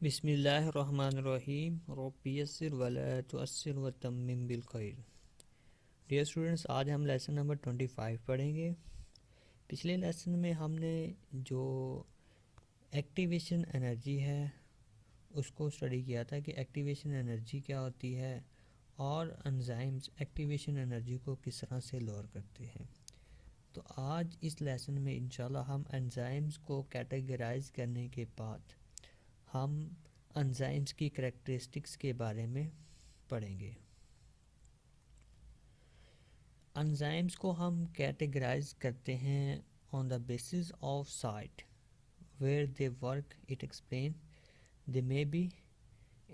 बिस्मिल्लाहिर्रहमानिर्रहीम रब्बि यस्सिर वला तुअस्सिर वतम्मिम बिल खैर। डियर स्टूडेंट्स, आज हम लेसन नंबर 25 पढ़ेंगे। पिछले लेसन में हमने जो एक्टिवेशन एनर्जी है उसको स्टडी किया था कि एक्टिवेशन एनर्जी क्या होती है और एंजाइम्स एक्टिवेशन एनर्जी को किस तरह से लोअर करते हैं। तो आज इस लेसन में इंशाल्लाह हम एंजाइम्स को कैटेगराइज करने के बाद हम एंजाइम्स की करैक्टरिस्टिक्स के बारे में पढ़ेंगे। एंजाइम्स को हम कैटेगराइज करते हैं on the basis of site where they work. It explain they may be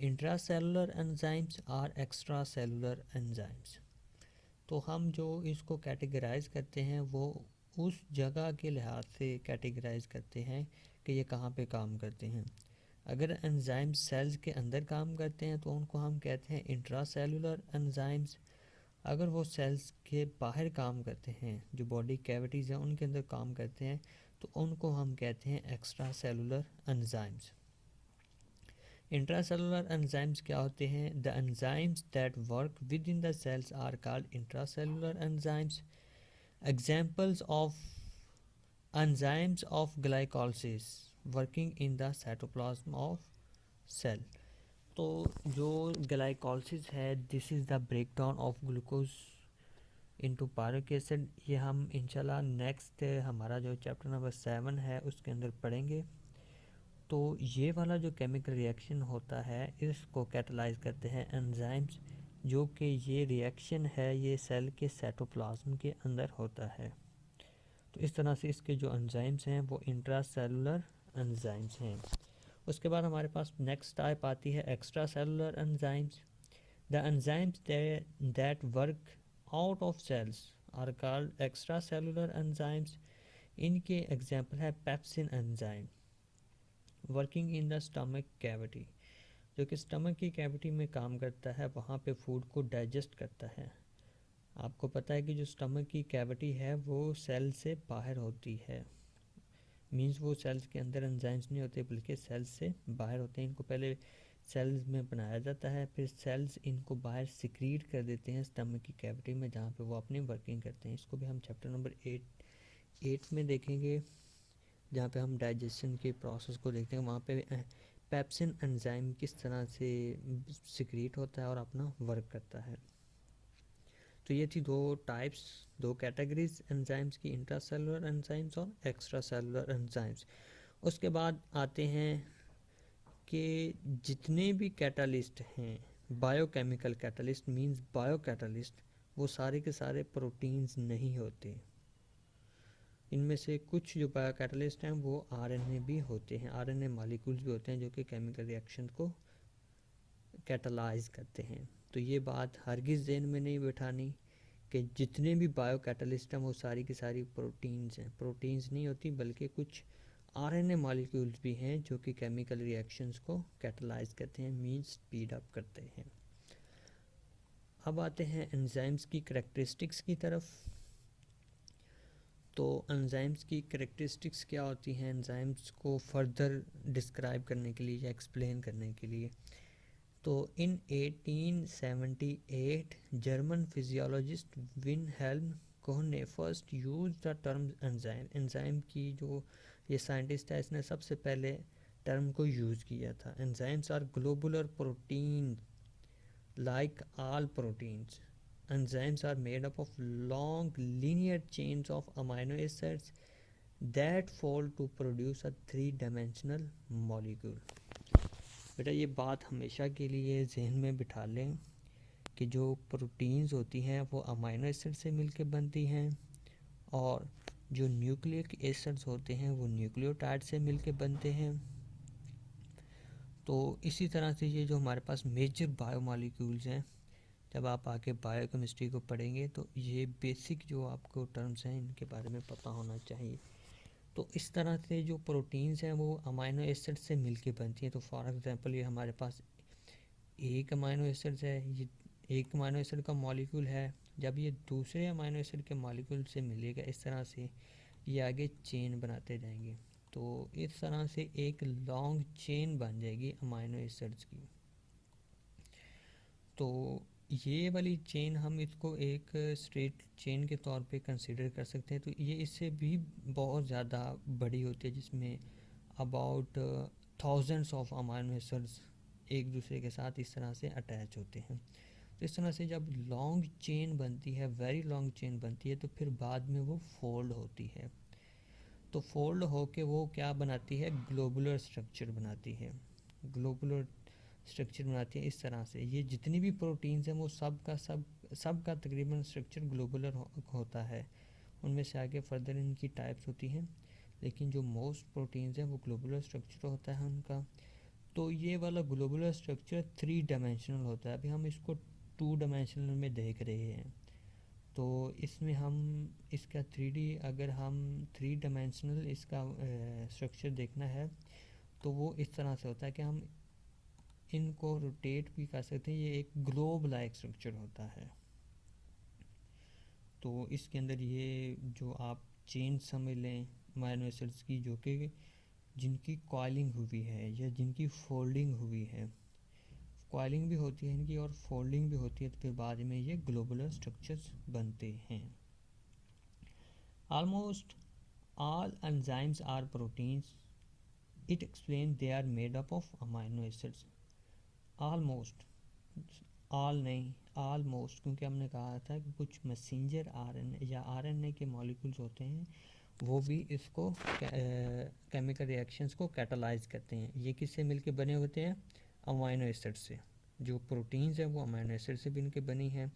intracellular enzymes और एक्स्ट्रा सेलुलर एंजाइम्स। तो हम जो इसको कैटेगराइज करते हैं वो उस जगह के लिहाज से कैटेगराइज करते हैं कि ये कहाँ पे काम करते हैं। अगर एंजाइम्स सेल्स के अंदर काम करते हैं तो उनको हम कहते हैं इंट्रासेलुलर एंजाइम्स। अगर वो सेल्स के बाहर काम करते हैं, जो बॉडी कैविटीज़ हैं उनके अंदर काम करते हैं, तो उनको हम कहते हैं extracellular enzymes. Intracellular enzymes क्या होते हैं? The enzymes that work within the cells are called intracellular enzymes. Examples of enzymes of glycolysis working in the cytoplasm of cell. तो जो ग्लाइकोलिसिस है, this is the breakdown of glucose into pyruvic acid. ये हम इंशाल्लाह next हमारा जो chapter number 7 है उसके अंदर पढ़ेंगे। तो ये वाला जो केमिकल रिएक्शन होता है इसको कैटलाइज करते हैं एंजाइम्स, जो कि ये रिएक्शन है ये सेल के साइटोप्लाज्म के अंदर होता है। तो इस तरह से इसके जो एंजाइम्स हैं वो इंट्रासेलुलर एंजाइम्स हैं। उसके बाद हमारे पास नेक्स्ट टाइप आती है extracellular enzymes. The enzymes that work out of cells are called extracellular enzymes. इनके एग्जांपल है pepsin enzyme working in the stomach cavity, जो कि स्टमक की कैविटी में काम करता है, वहाँ पे फूड को डाइजेस्ट करता है। आपको पता है कि जो स्टमक की कैविटी है वो सेल से बाहर होती है, मींस वो सेल्स के अंदर एंजाइम्स नहीं होते बल्कि सेल्स से बाहर होते हैं। इनको पहले सेल्स में बनाया जाता है, फिर सेल्स इनको बाहर सिक्रीट कर देते हैं स्टमक की कैविटी में, जहाँ पे वो अपनी वर्किंग करते हैं। इसको भी हम चैप्टर नंबर 8 में देखेंगे, जहाँ पे हम डाइजेशन के प्रोसेस को देखते हैं। वहाँ पे पेप्सिन एंजाइम किस तरह से सिक्रीट होता है और अपना वर्क करता है। तो ये थी दो कैटेगरीज एंजाइम्स की, इंट्रासेलुलर एंजाइम्स और एक्स्ट्रा सेलुलर एंजाइम्स। उसके बाद आते हैं कि जितने भी कैटालिस्ट हैं, biochemical catalyst means bio catalyst, वो सारे के सारे प्रोटीन्स नहीं होते। इनमें से कुछ जो बायो कैटालिस्ट हैं वो आरएनए भी होते हैं, आरएनए मॉलिक्यूल्स भी होते हैं जो कि केमिकल रिएक्शन को कैटालाइज करते हैं। तो ये बात हरगिज़ ज़हन में नहीं बिठानी कि जितने भी बायो कैटालिस्ट हैं वो सारी की सारी प्रोटीन्स हैं। प्रोटीन्स नहीं होती बल्कि कुछ आरएनए मॉलिक्यूल्स भी हैं जो कि केमिकल रिएक्शंस को कैटालाइज करते हैं, मींस स्पीड अप करते हैं। अब आते हैं एंजाइम्स की करैक्टरिस्टिक्स की तरफ। तो एंजाइम्स की करैक्टरिस्टिक्स क्या होती हैं एंजाइम्स को फर्दर डिस्क्राइब करने के लिए या एक्सप्लेन करने के लिए? तो इन 1878 जर्मन फिजियोलॉजिस्ट विनहेल्म कोह ने first use the term enzyme. Enzyme की जो ये साइंटिस्ट है इसने सबसे पहले टर्म को यूज़ किया था। Enzymes are globular protein like all proteins. Enzymes are made up of long linear chains of amino acids that fold to produce a three-dimensional molecule. बेटा ये बात हमेशा के लिए जहन में बिठा लें कि जो प्रोटीन्स होती हैं वो अमाइनो एसिड से मिलकर बनती हैं और जो न्यूक्लिक एसिड्स होते हैं वो न्यूक्लियोटाइड से मिलकर बनते हैं। तो इसी तरह से ये जो हमारे पास मेजर बायोमॉलिक्यूल्स हैं, जब आप आके बायोकेमिस्ट्री को पढ़ेंगे तो ये बेसिक जो आपको टर्म्स हैं इनके बारे में पता होना चाहिए। तो इस तरह से जो प्रोटीन्स हैं वो अमाइनो एसिड से मिलके बनती हैं। तो फॉर एग्जांपल ये हमारे पास एक अमाइनो एसिड है, ये एक अमाइनो एसिड का मॉलिक्यूल है, जब ये दूसरे अमाइनो एसिड के मॉलिक्यूल से मिलेगा इस तरह से ये आगे चेन बनाते जाएंगे। तो इस तरह से एक लॉन्ग चेन बन जाएगी अमाइनो एसिड्स की। तो ये वाली चेन हम इसको एक स्ट्रेट चेन के तौर पे कंसिडर कर सकते हैं। तो ये इससे भी बहुत ज़्यादा बड़ी होती है, जिसमें about thousands of amino acids एक दूसरे के साथ इस तरह से अटैच होते हैं। तो इस तरह से जब लॉन्ग चेन बनती है, वेरी लॉन्ग चेन बनती है, तो फिर बाद में वो फोल्ड होती है। तो फोल्ड होके वो क्या बनाती है, ग्लोबुलर स्ट्रक्चर बनाती है। ग्लोबुलर स्ट्रक्चर बनाती है इस तरह से। ये जितनी भी प्रोटीन्स हैं वो सब का तकरीबन स्ट्रक्चर ग्लोबुलर होता है। उनमें से आगे फर्दर इनकी टाइप्स होती हैं, लेकिन जो मोस्ट प्रोटीन्स हैं वो ग्लोबुलर स्ट्रक्चर होता है उनका। तो ये वाला ग्लोबुलर स्ट्रक्चर 3 डायमेंशनल होता है। अभी हम इसको 2 डायमेंशनल में देख रहे हैं। तो इसमें हम इसका 3D, अगर हम 3 डायमेंशनल इसका स्ट्रक्चर देखना है तो वो इस तरह से होता है कि हम इनको रोटेट भी कर सकते हैं। ये एक ग्लोब लाइक स्ट्रक्चर होता है। तो इसके अंदर ये जो आप चेन समझ लें अमाइनो एसिड्स की, जो कि जिनकी कॉइलिंग हुई है या जिनकी फोल्डिंग हुई है, कॉइलिंग भी होती है इनकी और फोल्डिंग भी होती है, तो फिर बाद में ये ग्लोबुलर स्ट्रक्चर्स बनते हैं। Almost all enzymes are proteins. It explains they are made up of amino acids. Almost, all नहीं, almost, क्योंकि हमने कहा था कि कुछ मैसेंजर आरएनए या आरएनए के मॉलिक्यूल्स होते हैं, वो भी इसको केमिकल रिएक्शंस को कैटालाइज करते हैं। ये किससे मिलके बने होते हैं, अमाइनो एसिड से। जो प्रोटीन्स हैं वो अमाइनो एसिड से मिलके बनी हैं।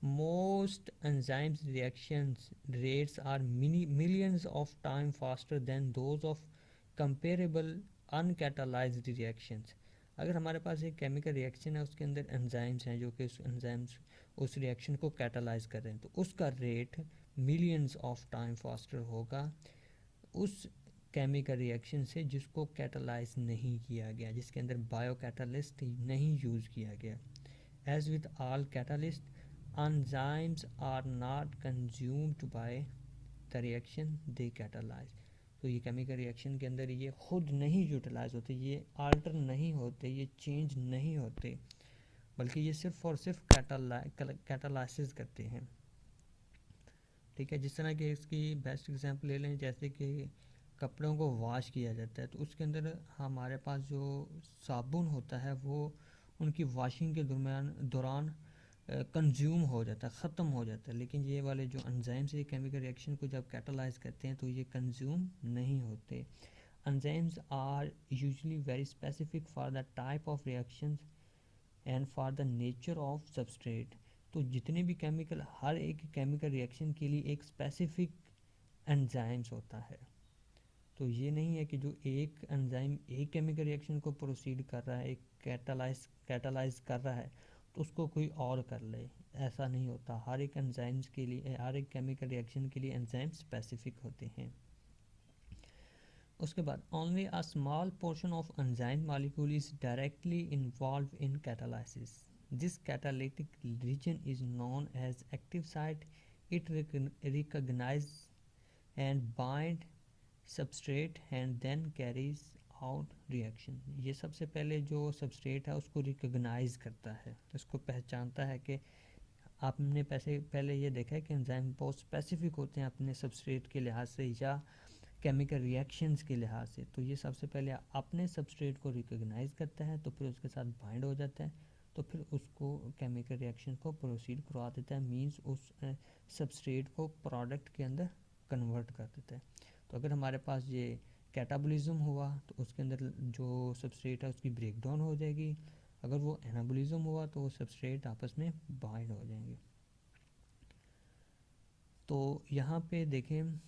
Most enzymes reactions rates are millions of times faster than those of comparable uncatalyzed reactions. अगर हमारे पास एक केमिकल रिएक्शन है, उसके अंदर एंजाइम्स हैं जो कि उस एंजाइम्स उस रिएक्शन को कैटालाइज कर रहे हैं, तो उसका rate millions of time faster होगा उस केमिकल रिएक्शन से जिसको कैटालाइज नहीं किया गया, जिसके अंदर बायो कैटालिस्ट नहीं यूज़ किया गया। As with all catalyst, enzymes are not consumed by the reaction they catalyze. तो ये केमिकल रिएक्शन के अंदर ये खुद नहीं यूटिलाइज होते, ये आल्टर नहीं होते, ये चेंज नहीं होते, बल्कि ये सिर्फ और सिर्फ कैटालाइसिस करते हैं। ठीक है, जिस तरह कि इसकी बेस्ट एग्जांपल ले लें, जैसे कि कपड़ों को वॉश किया जाता है, तो उसके अंदर हमारे पास जो साबुन होता है वो उनकी वॉशिंग के दौरान कंज्यूम हो जाता है, ख़त्म हो जाता है। लेकिन ये वाले जो एंजाइम्स ये केमिकल रिएक्शन को जब कैटालाइज करते हैं तो ये कंज्यूम नहीं होते। Enzymes are usually very specific for the type of reactions and for the nature of substrate. तो जितने भी केमिकल, हर एक केमिकल रिएक्शन के लिए एक स्पेसिफिक एंजाइम्स होता है। तो ये नहीं है कि जो एक एंजाइम एक केमिकल रिएक्शन को प्रोसीड कर रहा है, एक कैटालाइज कर रहा है, तो उसको कोई और कर ले, ऐसा नहीं होता। हर एक एंजाइम्स के लिए, हर एक केमिकल रिएक्शन के लिए एंजाइम स्पेसिफिक होते हैं। उसके बाद only a small portion of enzyme molecule is directly involve in catalysis. This catalytic region is known as active site. It recognise and bind substrate and then carries out reaction. ये सबसे पहले जो substrate है उसको recognise करता है, उसको पहचानता है कि आपने पहले ये देखा है कि एंजाइम बहुत स्पेसिफिक होते हैं अपने सबस्ट्रेट के लिहाज से या केमिकल रिएक्शंस के लिहाज से। तो ये सबसे पहले अपने सबस्ट्रेट को रिकॉग्नाइज करता है, तो फिर उसके साथ बाइंड हो जाता है, तो फिर उसको केमिकल रिएक्शन को प्रोसीड करवा देता है, मींस उस सबस्ट्रेट को प्रोडक्ट के अंदर कन्वर्ट कर देता है। तो अगर हमारे पास ये कैटाबॉलिज्म हुआ तो उसके अंदर जो सबस्ट्रेट है उसकी ब्रेकडाउन हो जाएगी। अगर वो एनाबॉलिज्म हुआ तो वो सबस्ट्रेट आपस में बाइंड हो जाएंगे। तो यहाँ पे देखें,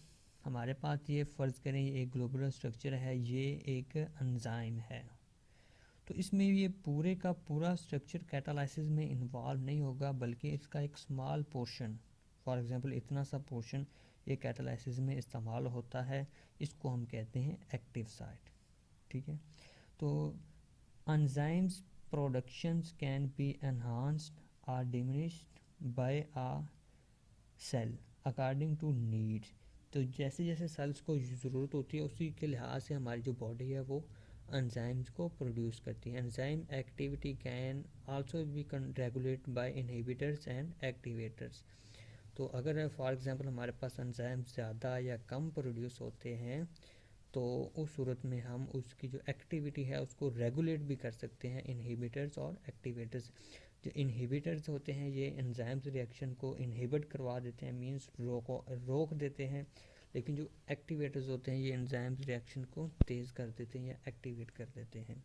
हमारे पास ये फ़र्ज़ करें ये एक ग्लोबुलर स्ट्रक्चर है, ये एक एंजाइम है। तो इसमें ये पूरे का पूरा स्ट्रक्चर कैटालाइसिस में इन्वॉल्व नहीं होगा, बल्कि इसका एक स्मॉल पोर्शन, फॉर एग्जांपल इतना सा पोर्शन ये कैटालाइसिस में इस्तेमाल होता है। इसको हम कहते हैं एक्टिव साइट। ठीक है, तो enzymes productions can be enhanced और diminished by a cell according to needs. तो जैसे जैसे सेल्स को ज़रूरत होती है उसी के लिहाज से हमारी जो बॉडी है वो एंजाइम्स को प्रोड्यूस करती है। Enzyme activity can also be regulate by inhibitors and activators. तो अगर फॉर एग्जांपल हमारे पास एंजाइम ज़्यादा या कम प्रोड्यूस होते हैं तो उस सूरत में हम उसकी जो एक्टिविटी है उसको रेगुलेट भी कर सकते हैं इनहिबिटर्स और एक्टिवेटर्स। जो इनहिबिटर्स होते हैं ये एंजाइम्स रिएक्शन को इनहिबिट करवा देते हैं, मींस रोक देते हैं। लेकिन जो एक्टिवेटर्स होते हैं ये एंजाइम्स रिएक्शन को तेज़ कर देते हैं या एक्टिवेट कर देते हैं।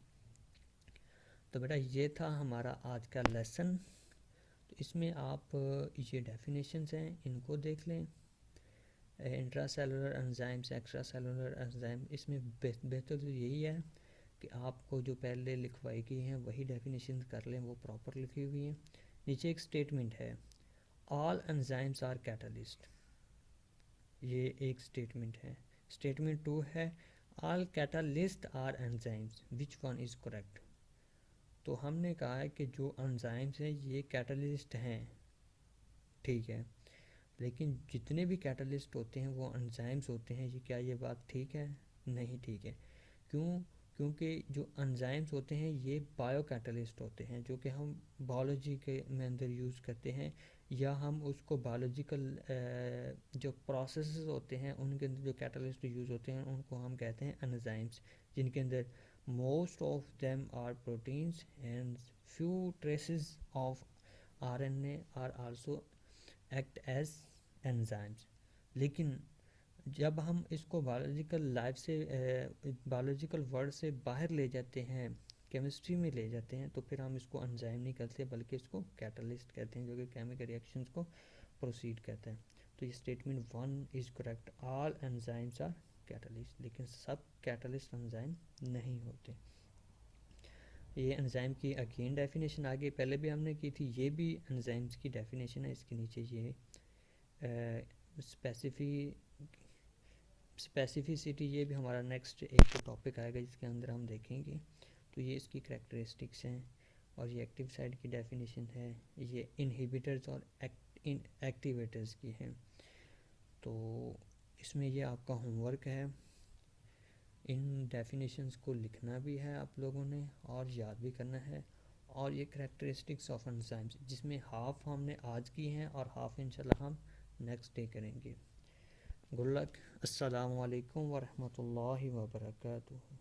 तो बेटा ये था हमारा आज का लेसन। तो इसमें आप ये डेफिनेशंस हैं इनको देख लें। Intracellular enzymes, extra cellular enzyme, इसमें बेहतर तो यही है कि आपको जो पहले लिखवाई गई हैं वही डेफिनेशन कर लें, वो प्रॉपर लिखी हुई हैं। नीचे एक स्टेटमेंट है, ऑल एंजाइम्स आर कैटलिस्ट, ये एक स्टेटमेंट है। स्टेटमेंट 2 है, all catalyst are enzymes, which one is correct. तो हमने कहा है कि जो एंजाइम्स हैं ये कैटलिस्ट हैं, ठीक है, लेकिन जितने भी कैटलिस्ट होते हैं वो एंजाइम्स होते हैं। ये क्या ये बात ठीक है? नहीं ठीक है। क्यों? क्योंकि जो एंजाइम्स होते हैं ये बायो कैटलिस्ट होते हैं जो कि हम बायोलॉजी के में अंदर यूज़ करते हैं, या हम उसको बायोलॉजिकल जो प्रोसेसेस होते हैं उनके अंदर जो कैटलिस्ट यूज़ होते हैं उनको हम कहते हैं एंजाइम्स, जिनके अंदर most of them are proteins and few traces of RNA are also act as enzymes. लेकिन जब हम इसको बायोलॉजिकल लाइफ से बायोलॉजिकल वर्ड से बाहर ले जाते हैं, केमिस्ट्री में ले जाते हैं, तो फिर हम इसको एंजाइम नहीं कहते बल्कि इसको कैटलिस्ट कहते हैं जो कि केमिकल रिएक्शंस को प्रोसीड करते हैं। तो ये statement 1 is correct, all enzymes are catalyst, लेकिन सब कैटलिस्ट एंजाइम नहीं होते। ये एंजाइम की अगेन डेफिनेशन आगे पहले भी हमने की थी, ये भी एंजाइम्स की डेफिनेशन है। इसके नीचे ये स्पेसिफिसिटी, ये भी हमारा नेक्स्ट एक टॉपिक आएगा जिसके अंदर हम देखेंगे। तो ये इसकी करैक्टरिस्टिक्स हैं, और ये एक्टिव साइड की डेफिनेशन है, ये इनहिबिटर्स और एक्टिवेटर्स की हैं। तो इसमें ये आपका होमवर्क है, इन डेफिनेशंस को लिखना भी है आप लोगों ने और याद भी करना है। और ये करैक्टरिस्टिक्स ऑफ एंजाइम्स, जिसमें हाफ हमने आज की हैं और हाफ इंशाल्लाह हम नेक्स्ट डे करेंगे। Good luck. अस्सलामु अलैकुम वरहमतुल्लाहि वबरकातुहू।